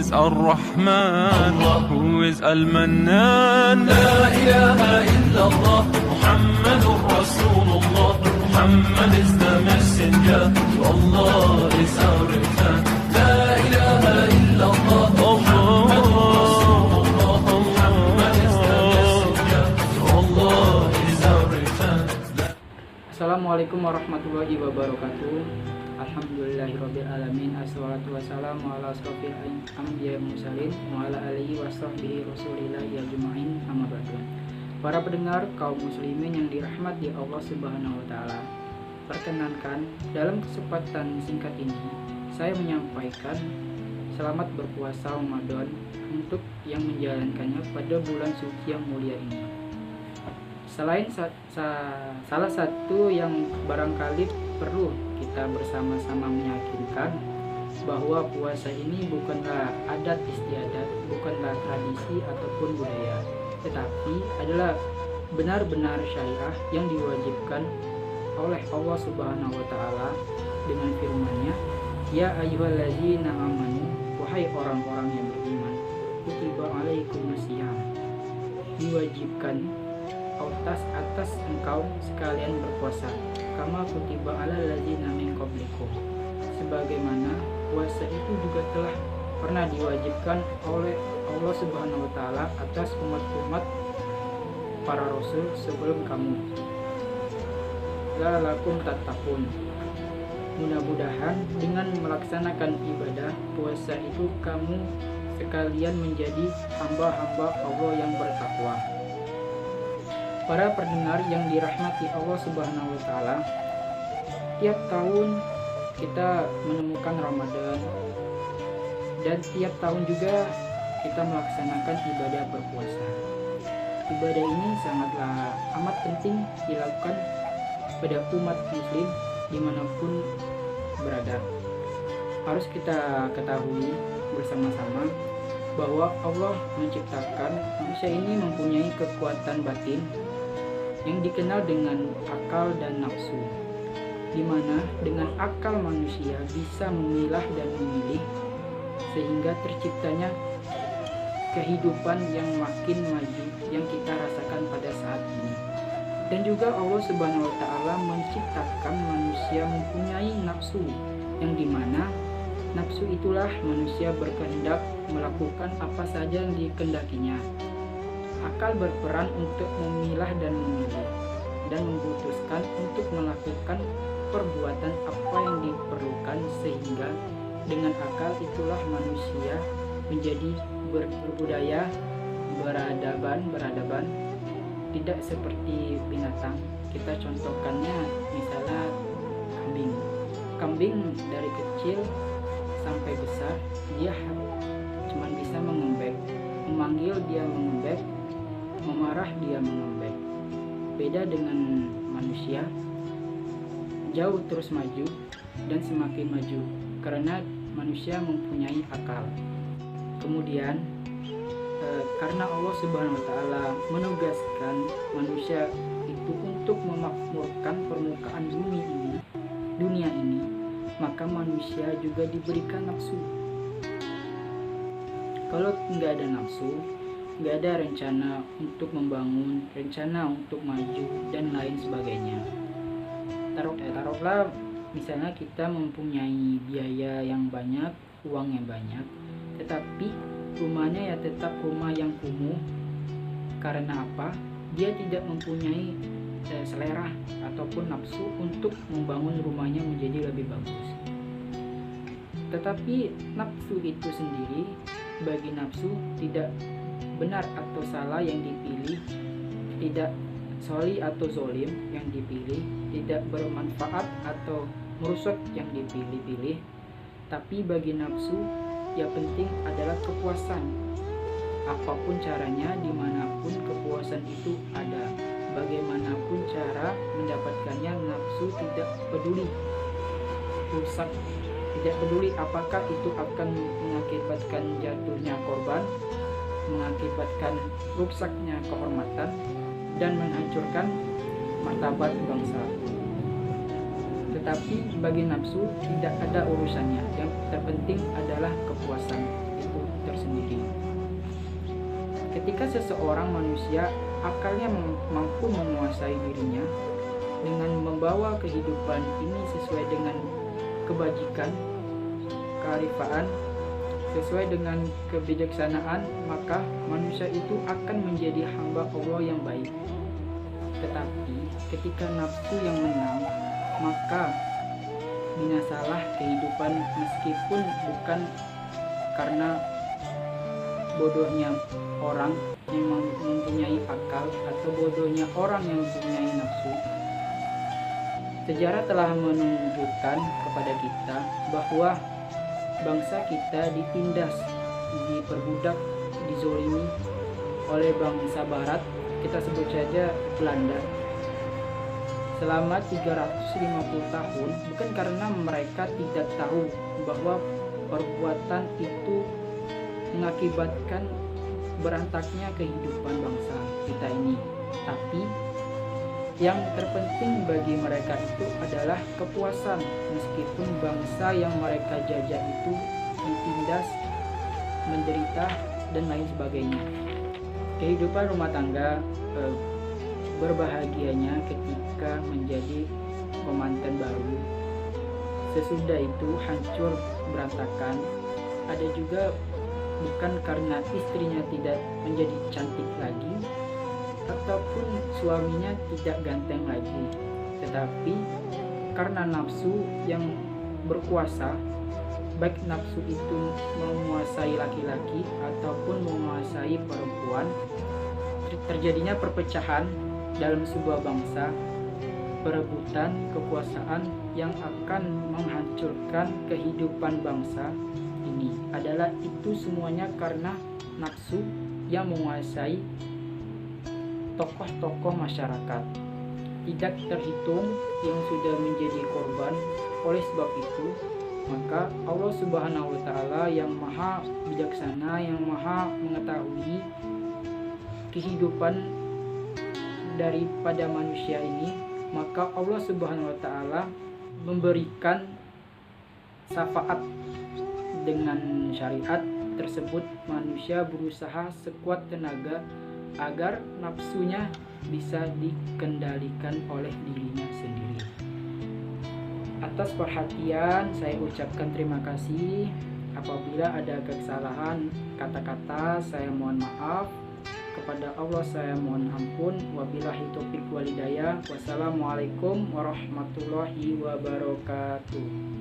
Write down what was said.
is Ar-Rahman, who is Al-Mannan. La ilaha illallah, Muhammadur Rasulullah. Muhammad is the messenger, Allah is our return. La ilaha illallah, Muhammadur Rasulullah. Muhammad is the messenger, Allah is our return. Assalamualaikum warahmatullahi wabarakatuh. Alhamdulillahirabbil alamin. Assalatu wassalamu ala asrofil anbiya'i wal mursalin wa ala alihi washabbihi rasulillahi ajmain. Amma ba'du. Para pendengar kaum muslimin yang dirahmati Allah Subhanahu wa taala. Perkenankan dalam kesempatan singkat ini saya menyampaikan selamat berpuasa Ramadan untuk yang menjalankannya pada bulan suci yang mulia ini. Selain salah satu yang barangkali perlu kita bersama-sama meyakinkan bahwa puasa ini bukanlah adat istiadat, bukanlah tradisi ataupun budaya, tetapi adalah benar-benar syariah yang diwajibkan oleh Allah Subhanahu wa taala dengan firman-Nya, "Ya ayyuhallazina amanu", wahai orang-orang yang beriman, "kutiba alaikumusiyam", diwajibkan atas engkau sekalian berpuasa, kama kutiba alal ladzina min qablikum, sebagaimana puasa itu juga telah pernah diwajibkan oleh Allah Subhanahu wa taala atas umat-umat para rasul sebelum kamu. La'allakum tattaqun, mudah-mudahan dengan melaksanakan ibadah puasa itu kamu sekalian menjadi hamba-hamba Allah yang bertakwa. Para pendengar yang dirahmati Allah Subhanahu wa taala, tiap tahun kita menemukan Ramadan dan tiap tahun juga kita melaksanakan ibadah berpuasa. Ibadah ini sangatlah amat penting dilakukan pada umat muslim dimanapun berada. Harus kita ketahui bersama-sama bahwa Allah menciptakan manusia ini mempunyai kekuatan batin yang dikenal dengan akal dan nafsu, di mana dengan akal manusia bisa memilah dan memilih sehingga terciptanya kehidupan yang makin maju yang kita rasakan pada saat ini. Dan juga Allah Subhanahu wa taala menciptakan manusia mempunyai nafsu, yang dimana nafsu itulah manusia berkehendak melakukan apa saja yang dikehendakinya. Akal berperan untuk memilah dan memilih dan memutuskan untuk melakukan perbuatan apa yang diperlukan, sehingga dengan akal itulah manusia menjadi berbudaya, beradaban, tidak seperti binatang. Kita contohkannya misalnya kambing dari kecil sampai besar dia cuma bisa mengembek, memanggil dia mengembek, memarah dia mengembek. Beda dengan manusia, jauh terus maju dan semakin maju karena manusia mempunyai akal. Kemudian karena Allah Subhanahu wa taala menugaskan manusia itu untuk memakmurkan permukaan dunia ini, maka manusia juga diberikan nafsu. Kalau nggak ada nafsu, nggak ada rencana untuk membangun, rencana untuk maju dan lain sebagainya. Taruhlah misalnya kita mempunyai biaya yang banyak, uang yang banyak, tetapi rumahnya ya tetap rumah yang kumuh. Karena apa? Dia tidak mempunyai selera ataupun nafsu untuk membangun rumahnya menjadi lebih bagus. Tetapi nafsu itu sendiri, bagi nafsu tidak benar atau salah yang dipilih, tidak soli atau zolim yang dipilih, tidak bermanfaat atau merusak yang dipilih-pilih. Tapi bagi nafsu yang penting adalah kepuasan. Apapun caranya, dimanapun kepuasan itu ada, bagaimanapun cara mendapatkannya, nafsu tidak peduli rusak, tidak peduli apakah itu akan mengakibatkan jatuhnya korban, mengakibatkan rusaknya kehormatan, dan menghancurkan martabat bangsa. Tetapi bagi nafsu tidak ada urusannya. Yang terpenting adalah kepuasan. Itu Ketika seseorang manusia akalnya mampu menguasai dirinya dengan membawa kehidupan ini sesuai dengan kebajikan, kearifan, sesuai dengan kebijaksanaan, maka manusia itu akan menjadi hamba Allah yang baik. Tetapi ketika nafsu yang menang, maka binasalah kehidupan, meskipun bukan karena bodohnya orang yang mempunyai akal atau bodohnya orang yang mempunyai nafsu. Sejarah telah menunjukkan kepada kita bahwa bangsa kita ditindas, diperbudak, dizolimi oleh bangsa barat, kita sebut saja Belanda, selama 350 tahun, bukan karena mereka tidak tahu bahwa perbuatan itu mengakibatkan berantaknya kehidupan bangsa kita ini, tapi yang terpenting bagi mereka itu adalah kepuasan, meskipun bangsa yang mereka jajah itu ditindas, menderita, dan lain sebagainya. Kehidupan rumah tangga berbahagianya ketika menjadi pemanten baru, sesudah itu hancur berantakan. Ada juga bukan karena istrinya tidak menjadi cantik lagi ataupun suaminya tidak ganteng lagi, tetapi karena nafsu yang berkuasa, baik nafsu itu menguasai laki-laki ataupun menguasai perempuan, terjadinya perpecahan dalam sebuah bangsa, perebutan kekuasaan yang akan menghancurkan kehidupan bangsa ini. Adalah itu semuanya karena nafsu yang menguasai tokoh-tokoh masyarakat. Tidak terhitung yang sudah menjadi korban. Oleh sebab itu, maka Allah Subhanahu wa Ta'ala yang maha bijaksana, yang maha mengetahui kehidupan daripada manusia ini, maka Allah Subhanahu wa Ta'ala memberikan syafaat dengan syariat tersebut. Manusia berusaha sekuat tenaga agar nafsunya bisa dikendalikan oleh dirinya sendiri. Atas perhatian saya ucapkan terima kasih. Apabila ada kesalahan kata-kata, saya mohon maaf. Kepada Allah saya mohon ampun. Wabillahi taufiq wal hidayah. Wassalamualaikum warahmatullahi wabarakatuh.